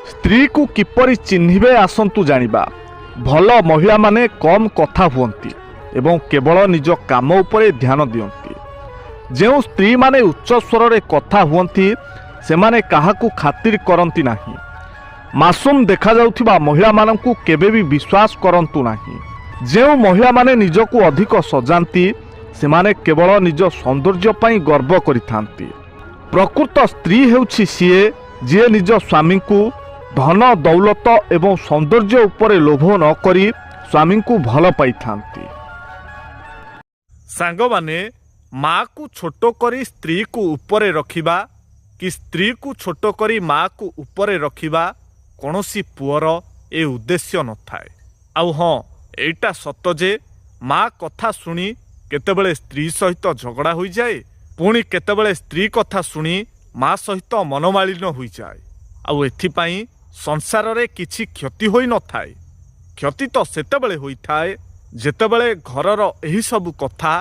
स्त्री को किपरि चिन्हिबे आसंतु जानिबा। भल महिला माने कम कथा हुअंती एवं केवल निज काम उपरे ध्यान दियंती। जो स्त्री माने उच्च स्वर रे कथा हुअंती सेमाने काहाकू खातिर करंती नाही। मासूम देखा जाउथिबा महिला मानंकु केबे भी विश्वास करंतु नाही। जो महिला माने निजकू अधिक सजांती सेमाने केवल निज सौंदर्य पई गर्व करिथांती। प्रकृत स्त्री हेउछि सिए जे निज स्वामी को धन दौलत एवं सौंदर्य उपरे लोभ न करी स्वामी को भल पाई थांती। सांग माने माँ को छोट करी स्त्री को ऊपरे रखिबा कि स्त्री को छोट करी माँ को ऊपरे रखिबा कौनसी पुअर ए उद्देश्य न थाए। आउ हाँ एटा सत जे माँ कथा शुणी केतेबेले स्त्री सहित झगड़ा हो जाए, पुणी केतेबेले स्त्री कथा शुणी माँ सहित मनोमालिन हो जाए। आउ एथिपाई संसार रे किछि क्षति होई न थाए। क्षति तो सेतेबेले होई थाए जेतेबेले घरर एही सब कथा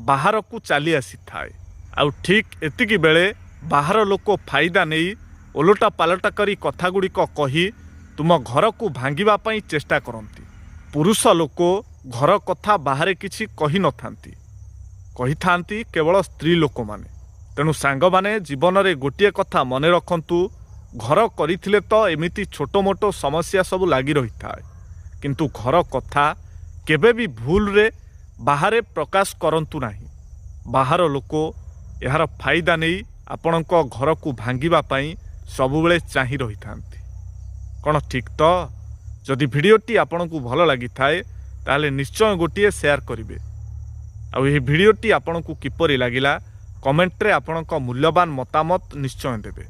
बाहर को चली आसी थाए। आउ ठीक एतिकी बेले बाहर लोक फायदा नहीं ओलटा पालटा करी कथा गुड़िक कही तुम घर को भांगिबा पई चेष्टा करंती। पुरुष लोक घर कथा बाहर किछि कही न थांती, कही थांती केवल स्त्री लोक माने। तेणु सांग माने जीवन रे गोटिए कथा मने रखंतु, घर करिथिले तो एमिति छोट मोटो समस्या सब लागी रही थाए, किंतु घर कथा केबे भी भूल रे बाहरे प्रकाश करंतु नाही। बाहर लोक यार फायदा नहीं आपणको घर को भांगिबा पई सबुबेले चाहि रही थांती। कौन ठीक तो? जदि भिडियोटी आपंक भल लगी थाए ताले निश्चय गोटे शेयर करेंगे। आउ यह भिडियोटी आपंक किपरि लागिला कमेंट रे आपणक मूल्यवान मतामत निश्चय देबे।